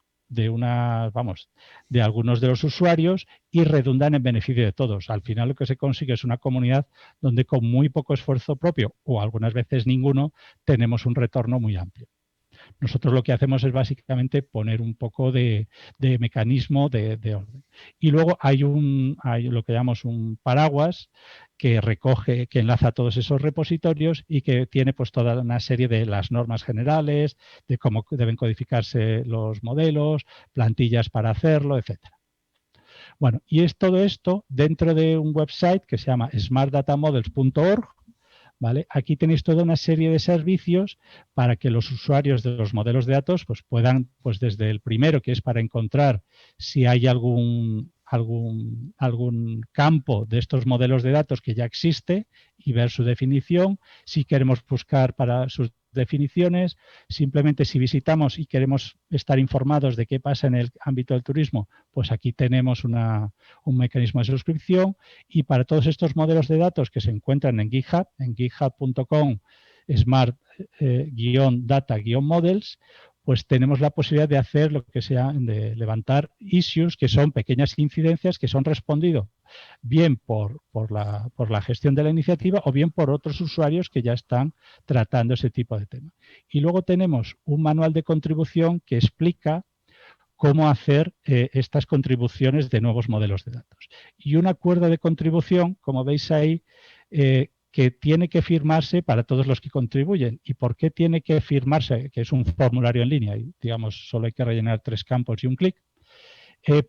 algunos de los usuarios y redundan en beneficio de todos. Al final lo que se consigue es una comunidad donde con muy poco esfuerzo propio o algunas veces ninguno tenemos un retorno muy amplio. Nosotros lo que hacemos es básicamente poner un poco de mecanismo de orden. Y luego hay lo que llamamos un paraguas que recoge, que enlaza todos esos repositorios y que tiene pues toda una serie de las normas generales, de cómo deben codificarse los modelos, plantillas para hacerlo, etcétera. Bueno, y es todo esto dentro de un website que se llama smartdatamodels.org, ¿vale? Aquí tenéis toda una serie de servicios para que los usuarios de los modelos de datos pues puedan, pues desde el primero, que es para encontrar si hay algún campo de estos modelos de datos que ya existe y ver su definición, si queremos buscar para sus definiciones, simplemente si visitamos y queremos estar informados de qué pasa en el ámbito del turismo, pues aquí tenemos un mecanismo de suscripción, y para todos estos modelos de datos que se encuentran en GitHub, en github.com smart-data-models, pues tenemos la posibilidad de hacer lo que sea, de levantar issues, que son pequeñas incidencias que son respondidas bien por la gestión de la iniciativa o bien por otros usuarios que ya están tratando ese tipo de tema. Y luego tenemos un manual de contribución que explica cómo hacer estas contribuciones de nuevos modelos de datos. Y un acuerdo de contribución, como veis ahí, que tiene que firmarse para todos los que contribuyen. ¿Y por qué tiene que firmarse? Que es un formulario en línea y, digamos, solo hay que rellenar 3 campos y un clic.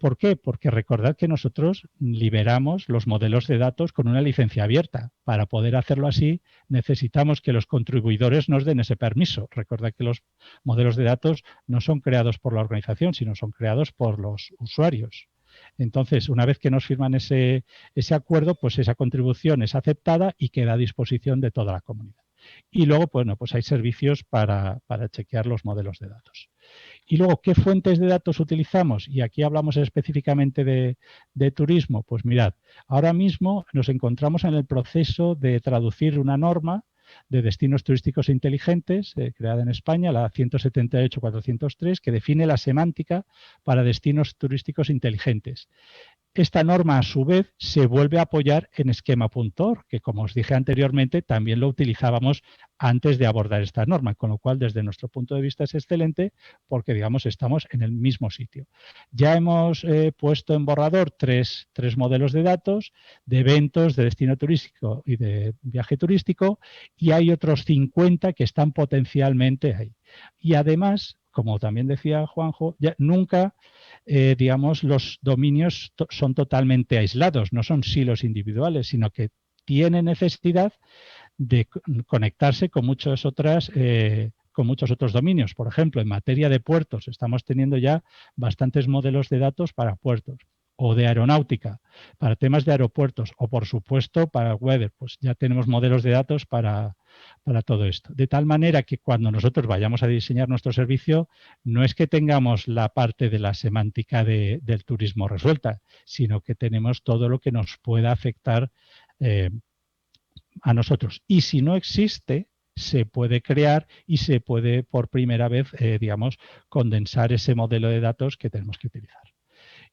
¿Por qué? Porque recordad que nosotros liberamos los modelos de datos con una licencia abierta. Para poder hacerlo así, necesitamos que los contribuidores nos den ese permiso. Recordad que los modelos de datos no son creados por la organización, sino son creados por los usuarios. Entonces, una vez que nos firman ese acuerdo, pues esa contribución es aceptada y queda a disposición de toda la comunidad. Y luego, bueno, pues hay servicios para chequear los modelos de datos. Y luego, ¿qué fuentes de datos utilizamos? Y aquí hablamos específicamente de turismo. Pues mirad, ahora mismo nos encontramos en el proceso de traducir una norma de destinos turísticos inteligentes, creada en España, la 178.403, que define la semántica para destinos turísticos inteligentes. Esta norma, a su vez, se vuelve a apoyar en Schema.org, que, como os dije anteriormente, también lo utilizábamos antes de abordar esta norma, con lo cual, desde nuestro punto de vista, es excelente porque, digamos, estamos en el mismo sitio. Ya hemos puesto en borrador tres modelos de datos, de eventos, de destino turístico y de viaje turístico, y hay otros 50 que están potencialmente ahí. Y además, como también decía Juanjo, ya nunca, digamos, los dominios son totalmente aislados, no son silos individuales, sino que tienen necesidad de conectarse con muchos otros dominios. Por ejemplo, en materia de puertos, estamos teniendo ya bastantes modelos de datos para puertos, o de aeronáutica, para temas de aeropuertos, o por supuesto para weather, pues ya tenemos modelos de datos para todo esto. De tal manera que cuando nosotros vayamos a diseñar nuestro servicio, no es que tengamos la parte de la semántica del turismo resuelta, sino que tenemos todo lo que nos pueda afectar a nosotros. Y si no existe, se puede crear y se puede por primera vez, digamos, condensar ese modelo de datos que tenemos que utilizar.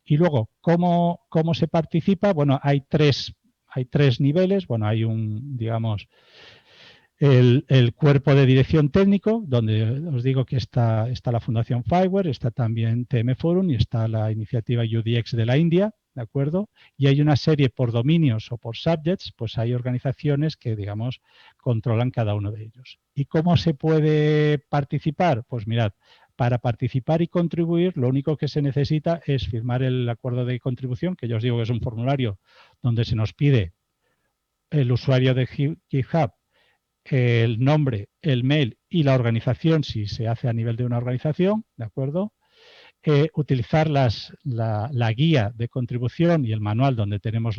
Y luego, ¿cómo se participa? Bueno, hay tres niveles. Bueno, hay digamos, el cuerpo de dirección técnico, donde os digo que está la Fundación FIWARE, está también TM Forum y está la iniciativa UDX de la India, ¿de acuerdo? Y hay una serie por dominios o por subjects, pues hay organizaciones que, digamos, controlan cada uno de ellos. ¿Y cómo se puede participar? Pues mirad, para participar y contribuir, lo único que se necesita es firmar el acuerdo de contribución, que yo os digo que es un formulario donde se nos pide el usuario de GitHub, el nombre, el mail y la organización, si se hace a nivel de una organización, ¿de acuerdo? Utilizar la guía de contribución y el manual donde tenemos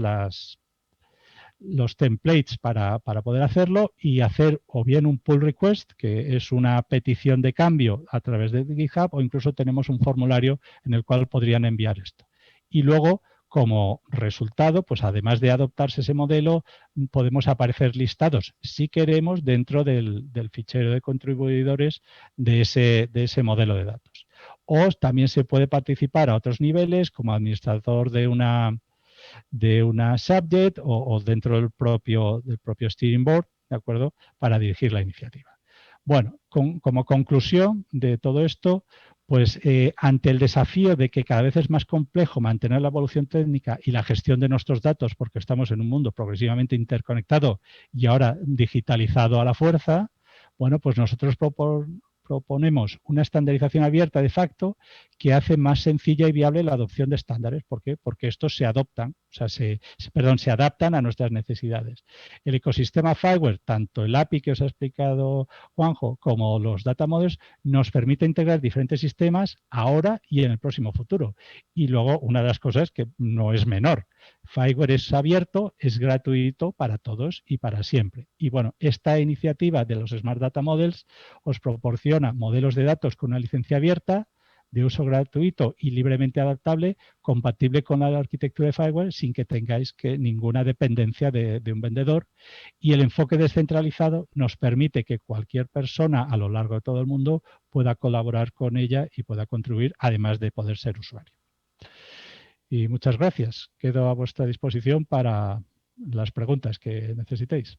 los templates para poder hacerlo, y hacer o bien un pull request, que es una petición de cambio a través de GitHub, o incluso tenemos un formulario en el cual podrían enviar esto. Y luego, como resultado, pues además de adoptarse ese modelo, podemos aparecer listados, si queremos, dentro del fichero de contribuidores de ese modelo de datos. O también se puede participar a otros niveles, como administrador de una subject o dentro del propio steering board, ¿de acuerdo?, para dirigir la iniciativa. Bueno, como conclusión de todo esto, pues ante el desafío de que cada vez es más complejo mantener la evolución técnica y la gestión de nuestros datos, porque estamos en un mundo progresivamente interconectado y ahora digitalizado a la fuerza, bueno, pues nosotros proponemos una estandarización abierta de facto que hace más sencilla y viable la adopción de estándares. ¿Por qué? Porque estos se adoptan, o sea, se adaptan a nuestras necesidades. El ecosistema Fireware, tanto el API que os ha explicado Juanjo como los data models, nos permite integrar diferentes sistemas ahora y en el próximo futuro. Y luego, una de las cosas que no es menor, Fireware es abierto, es gratuito para todos y para siempre. Y bueno, esta iniciativa de los Smart Data Models os proporciona modelos de datos con una licencia abierta, de uso gratuito y libremente adaptable, compatible con la arquitectura de Fireware sin que tengáis ninguna dependencia de un vendedor. Y el enfoque descentralizado nos permite que cualquier persona a lo largo de todo el mundo pueda colaborar con ella y pueda contribuir, además de poder ser usuario. Y muchas gracias. Quedo a vuestra disposición para las preguntas que necesitéis.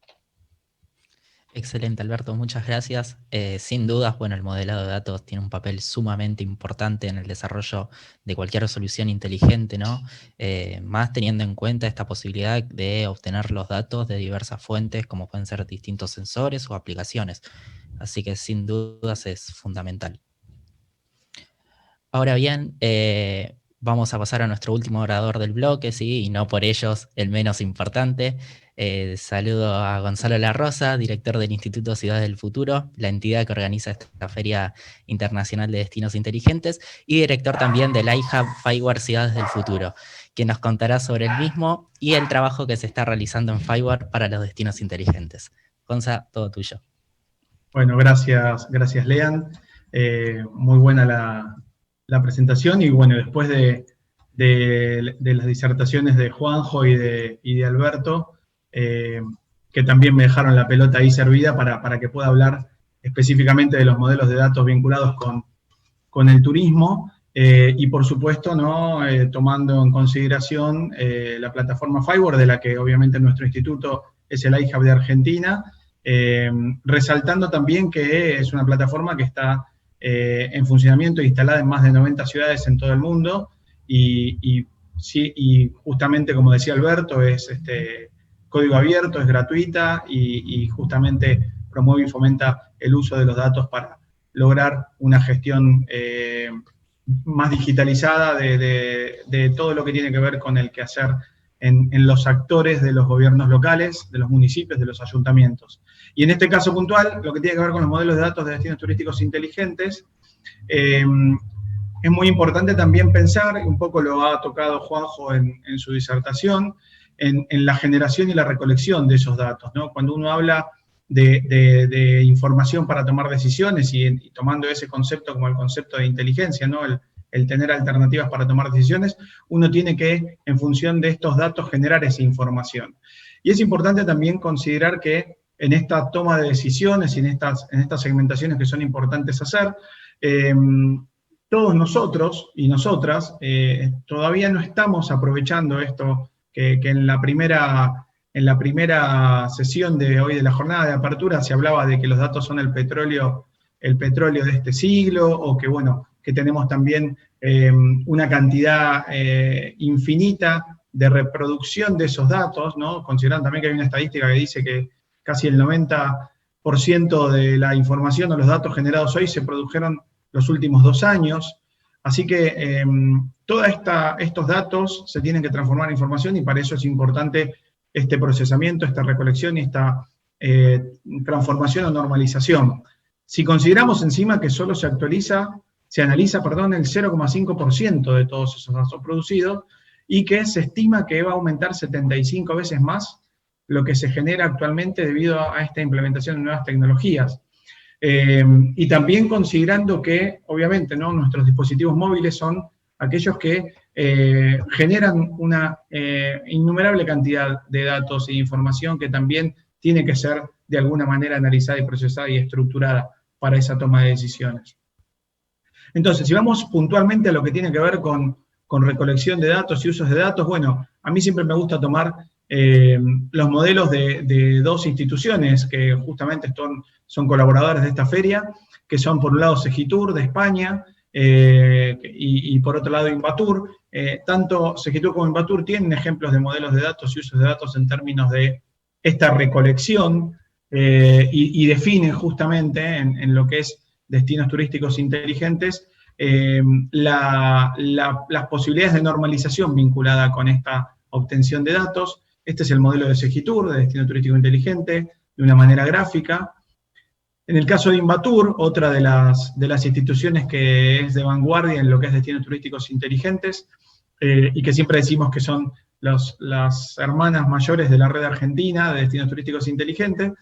Excelente, Alberto, muchas gracias. Sin dudas, bueno, el modelado de datos tiene un papel sumamente importante en el desarrollo de cualquier solución inteligente, ¿no? Más teniendo en cuenta esta posibilidad de obtener los datos de diversas fuentes, como pueden ser distintos sensores o aplicaciones. Así que sin dudas es fundamental. Ahora bien, vamos a pasar a nuestro último orador del bloque, ¿sí? Y no por ellos el menos importante. Saludo a Gonzalo La Rosa, director del Instituto Ciudades del Futuro, la entidad que organiza esta Feria Internacional de Destinos Inteligentes, y director también del iHub Fireware Ciudades del Futuro, quien nos contará sobre el mismo y el trabajo que se está realizando en Fireware para los destinos inteligentes. Gonza, todo tuyo. Bueno, gracias Lean. Muy buena la presentación, y bueno, después de las disertaciones de Juanjo y de Alberto, que también me dejaron la pelota ahí servida para que pueda hablar específicamente de los modelos de datos vinculados con el turismo, y por supuesto, ¿no? Tomando en consideración la plataforma Fireware, de la que obviamente nuestro instituto es el iHub de Argentina, resaltando también que es una plataforma que está en funcionamiento e instalada en más de 90 ciudades en todo el mundo, y justamente, como decía Alberto, es código abierto, es gratuita, y justamente promueve y fomenta el uso de los datos para lograr una gestión más digitalizada de todo lo que tiene que ver con el quehacer en los actores de los gobiernos locales, de los municipios, de los ayuntamientos. Y en este caso puntual, lo que tiene que ver con los modelos de datos de destinos turísticos inteligentes, es muy importante también pensar, un poco lo ha tocado Juanjo en su disertación, en la generación y la recolección de esos datos, ¿no? Cuando uno habla de información para tomar decisiones, y tomando ese concepto como el concepto de inteligencia, ¿no? El tener alternativas para tomar decisiones, uno tiene que, en función de estos datos, generar esa información. Y es importante también considerar que en esta toma de decisiones y en estas segmentaciones que son importantes hacer, todos nosotros y nosotras todavía no estamos aprovechando esto que en la primera sesión de hoy de la jornada de apertura se hablaba de que los datos son el petróleo de este siglo, o que, bueno, que tenemos también una cantidad infinita de reproducción de esos datos, ¿no? Considerando también que hay una estadística que dice que casi el 90% de la información o los datos generados hoy se produjeron los últimos 2 años. Así que todos estos datos se tienen que transformar en información, y para eso es importante este procesamiento, esta recolección y esta transformación o normalización. Si consideramos encima que solo se analiza, el 0,5% de todos esos datos producidos, y que se estima que va a aumentar 75 veces más lo que se genera actualmente debido a esta implementación de nuevas tecnologías. Y también considerando que, obviamente, ¿no? Nuestros dispositivos móviles son aquellos que generan una innumerable cantidad de datos e información que también tiene que ser de alguna manera analizada y procesada y estructurada para esa toma de decisiones. Entonces, si vamos puntualmente a lo que tiene que ver con recolección de datos y usos de datos, bueno, a mí siempre me gusta tomar los modelos de 2 instituciones que justamente son colaboradores de esta feria, que son por un lado Segitur de España y por otro lado Invatur. Tanto Segitur como Invatur tienen ejemplos de modelos de datos y usos de datos en términos de esta recolección, y definen justamente en lo que es destinos turísticos inteligentes, las posibilidades de normalización vinculada con esta obtención de datos. Este es el modelo de Segitur, de Destino Turístico Inteligente, de una manera gráfica. En el caso de Invatur, otra de las instituciones que es de vanguardia en lo que es destinos turísticos inteligentes, y que siempre decimos que son las hermanas mayores de la red argentina de destinos turísticos inteligentes,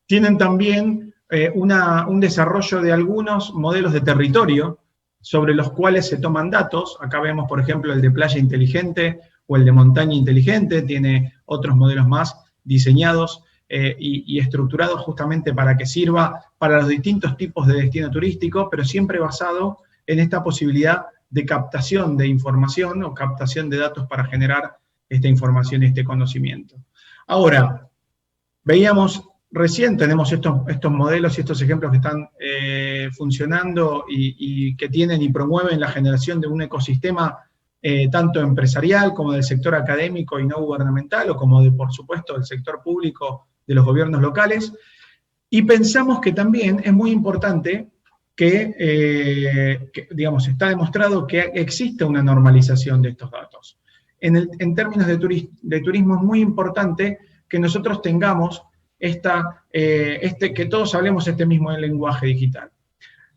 tienen también un desarrollo de algunos modelos de territorio sobre los cuales se toman datos. Acá vemos, por ejemplo, el de playa inteligente o el de montaña inteligente, tiene otros modelos más diseñados y estructurados justamente para que sirva para los distintos tipos de destino turístico, pero siempre basado en esta posibilidad de captación de información o captación de datos para generar esta información y este conocimiento. Ahora, veíamos recién, tenemos estos modelos y estos ejemplos que están funcionando y que tienen y promueven la generación de un ecosistema tanto empresarial como del sector académico y no gubernamental, o como por supuesto, del sector público de los gobiernos locales. Y pensamos que también es muy importante que digamos, está demostrado que existe una normalización de estos datos. En términos de turismo es muy importante que nosotros tengamos que todos hablemos este mismo lenguaje digital.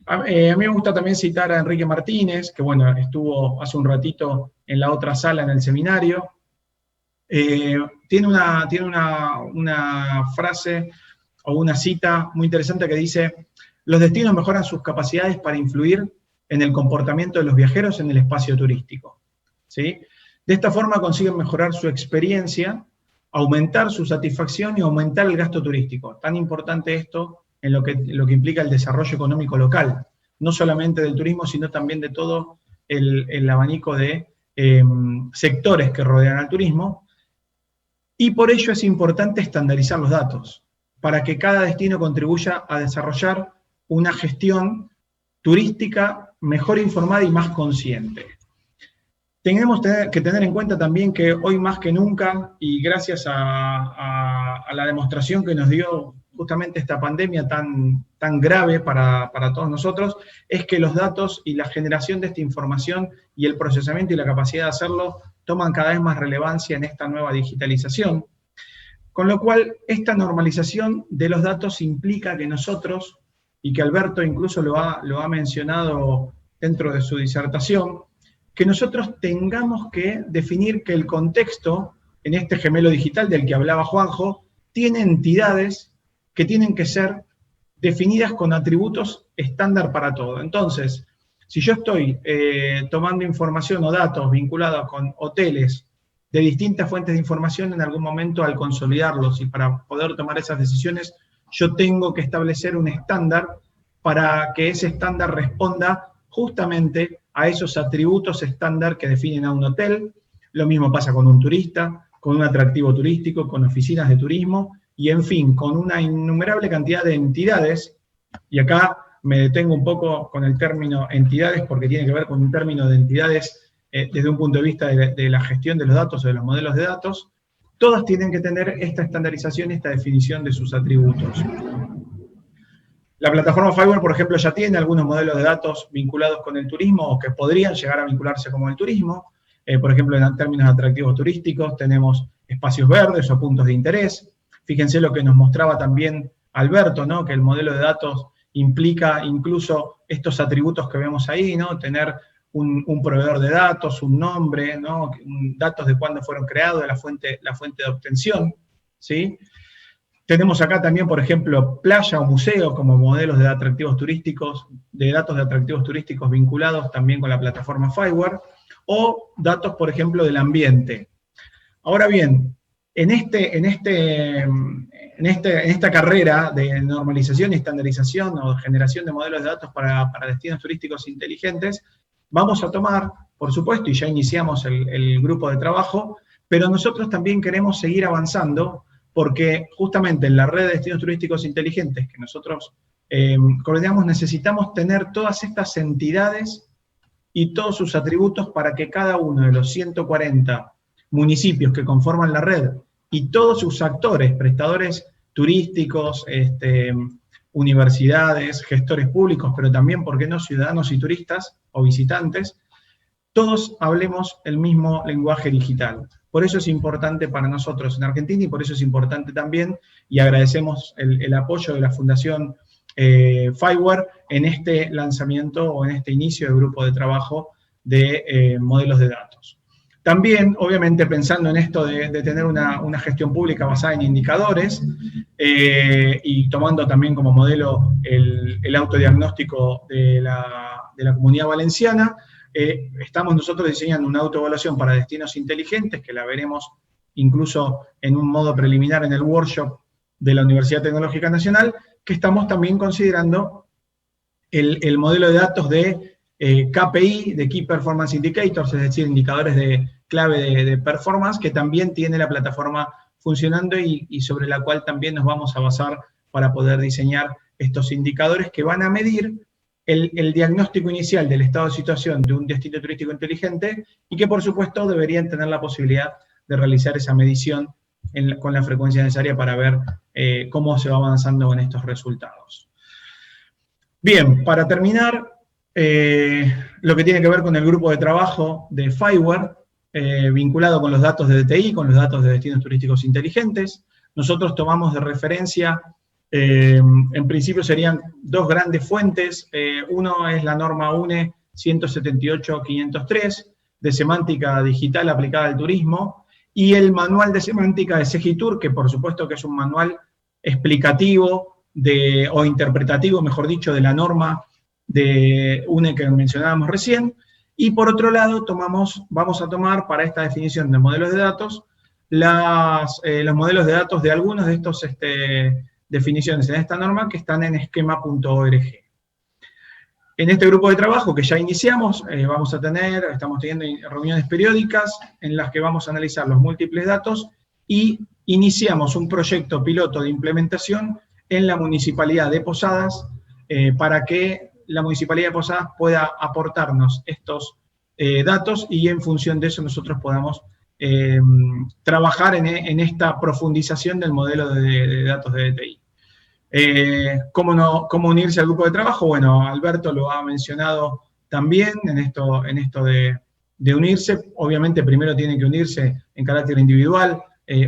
A mí me gusta también citar a Enrique Martínez, que bueno, estuvo hace un ratito en la otra sala en el seminario. Tiene una frase o una cita muy interesante que dice: los destinos mejoran sus capacidades para influir en el comportamiento de los viajeros en el espacio turístico, ¿sí? De esta forma consiguen mejorar su experiencia, aumentar su satisfacción y aumentar el gasto turístico. Tan importante esto en lo que implica el desarrollo económico local, no solamente del turismo, sino también de todo el abanico de sectores que rodean al turismo. Y por ello es importante estandarizar los datos, para que cada destino contribuya a desarrollar una gestión turística mejor informada y más consciente. Tenemos que tener en cuenta también que hoy más que nunca, y gracias a la demostración que nos dio justamente esta pandemia tan grave para todos nosotros, es que los datos y la generación de esta información y el procesamiento y la capacidad de hacerlo toman cada vez más relevancia en esta nueva digitalización. Con lo cual, esta normalización de los datos implica que nosotros, y que Alberto incluso lo ha mencionado dentro de su disertación, que nosotros tengamos que definir que el contexto, en este gemelo digital del que hablaba Juanjo, tiene entidades que tienen que ser definidas con atributos estándar para todo. Entonces, si yo estoy tomando información o datos vinculados con hoteles de distintas fuentes de información, en algún momento al consolidarlos y para poder tomar esas decisiones, yo tengo que establecer un estándar para que ese estándar responda justamente a esos atributos estándar que definen a un hotel. Lo mismo pasa con un turista, con un atractivo turístico, con oficinas de turismo, y en fin, con una innumerable cantidad de entidades, y acá me detengo un poco con el término entidades, porque tiene que ver con un término de entidades desde un punto de vista de la gestión de los datos o de los modelos de datos. Todas tienen que tener esta estandarización y esta definición de sus atributos. La plataforma Fireware, por ejemplo, ya tiene algunos modelos de datos vinculados con el turismo o que podrían llegar a vincularse con el turismo. Por ejemplo, en términos de atractivos turísticos tenemos espacios verdes o puntos de interés. Fíjense lo que nos mostraba también Alberto, ¿no? Que el modelo de datos implica incluso estos atributos que vemos ahí, ¿no? Tener un proveedor de datos, un nombre, ¿no? Datos de cuándo fueron creados, de la fuente de obtención, ¿sí? Tenemos acá también, por ejemplo, playa o museo como modelos de atractivos turísticos, de datos de atractivos turísticos vinculados también con la plataforma Fireware, o datos, por ejemplo, del ambiente. Ahora bien, en esta carrera de normalización y estandarización o generación de modelos de datos para destinos turísticos inteligentes, vamos a tomar, por supuesto, y ya iniciamos el grupo de trabajo, pero nosotros también queremos seguir avanzando, porque justamente en la red de destinos turísticos inteligentes que nosotros coordinamos, necesitamos tener todas estas entidades y todos sus atributos para que cada uno de los 140 municipios que conforman la red y todos sus actores, prestadores turísticos, universidades, gestores públicos, pero también, ¿por qué no?, ciudadanos y turistas o visitantes, todos hablemos el mismo lenguaje digital. Por eso es importante para nosotros en Argentina y por eso es importante también, y agradecemos el apoyo de la Fundación FIWARE en este lanzamiento o en este inicio de grupo de trabajo de modelos de datos. También, obviamente, pensando en esto de tener una gestión pública basada en indicadores y tomando también como modelo el autodiagnóstico de la Comunidad Valenciana, estamos nosotros diseñando una autoevaluación para destinos inteligentes, que la veremos incluso en un modo preliminar en el workshop de la Universidad Tecnológica Nacional, que estamos también considerando el modelo de datos de KPI, de Key Performance Indicators, es decir, indicadores de clave de performance, que también tiene la plataforma funcionando y sobre la cual también nos vamos a basar para poder diseñar estos indicadores que van a medir el diagnóstico inicial del estado de situación de un destino turístico inteligente y que, por supuesto, deberían tener la posibilidad de realizar esa medición con la frecuencia necesaria para ver cómo se va avanzando en estos resultados. Bien, para terminar, lo que tiene que ver con el grupo de trabajo de FIWARE, vinculado con los datos de DTI, con los datos de destinos turísticos inteligentes, nosotros tomamos de referencia, en principio serían dos grandes fuentes. Uno es la norma UNE 178.503 de semántica digital aplicada al turismo, y el manual de semántica de Segitur, que por supuesto que es un manual explicativo o interpretativo, mejor dicho, de la norma de UNE que mencionábamos recién. Y por otro lado, vamos a tomar para esta definición de modelos de datos los modelos de datos de algunos de estos definiciones en esta norma que están en esquema.org. En este grupo de trabajo que ya iniciamos, estamos teniendo reuniones periódicas en las que vamos a analizar los múltiples datos y iniciamos un proyecto piloto de implementación en la Municipalidad de Posadas para que la Municipalidad de Posadas pueda aportarnos estos datos y en función de eso nosotros podamos trabajar en esta profundización del modelo de datos de DTI. ¿Cómo unirse al grupo de trabajo? Bueno, Alberto lo ha mencionado también en esto de unirse. Obviamente primero tienen que unirse en carácter individual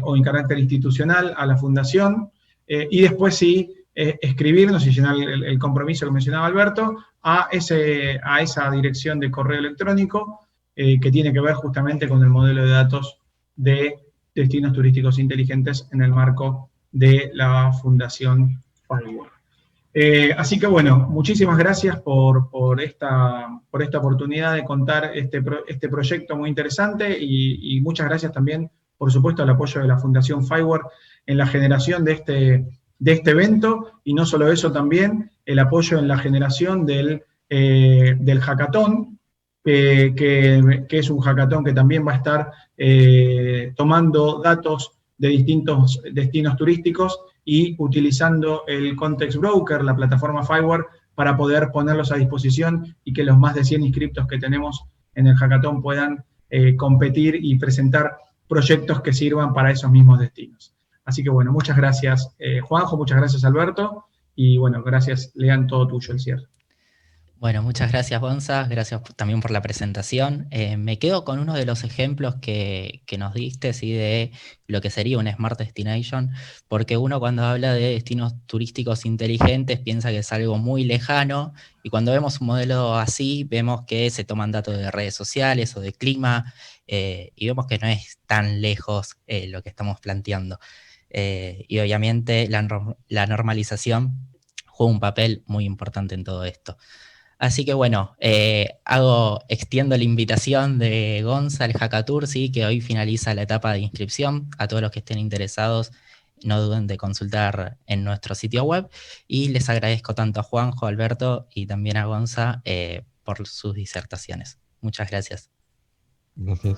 o en carácter institucional a la fundación y después sí escribirnos y llenar el compromiso que mencionaba Alberto a esa dirección de correo electrónico que tiene que ver justamente con el modelo de datos de destinos turísticos inteligentes en el marco de la Fundación FIWARE. Así que bueno, muchísimas gracias por esta oportunidad de contar este proyecto muy interesante y muchas gracias también, por supuesto, al apoyo de la Fundación FIWARE en la generación de este evento, y no solo eso, también el apoyo en la generación del hackathon, que es un hackathon que también va a estar tomando datos de distintos destinos turísticos y utilizando el Context Broker, la plataforma FIWARE, para poder ponerlos a disposición y que los más de 100 inscriptos que tenemos en el hackathon puedan competir y presentar proyectos que sirvan para esos mismos destinos. Así que bueno, muchas gracias Juanjo, muchas gracias Alberto, y bueno, gracias Lean, todo tuyo el cierre. Bueno, muchas gracias Gonza, gracias también por la presentación. Me quedo con uno de los ejemplos que nos diste, ¿sí?, de lo que sería un Smart Destination, porque uno cuando habla de destinos turísticos inteligentes piensa que es algo muy lejano, y cuando vemos un modelo así, vemos que se toman datos de redes sociales o de clima, y vemos que no es tan lejos lo que estamos planteando. Y obviamente la normalización juega un papel muy importante en todo esto. Así que bueno, extiendo la invitación de Gonza al Hackathon, ¿sí?, que hoy finaliza la etapa de inscripción. A todos los que estén interesados, no duden de consultar en nuestro sitio web, y les agradezco tanto a Juanjo, Alberto y también a Gonza por sus disertaciones. Muchas gracias. Gracias.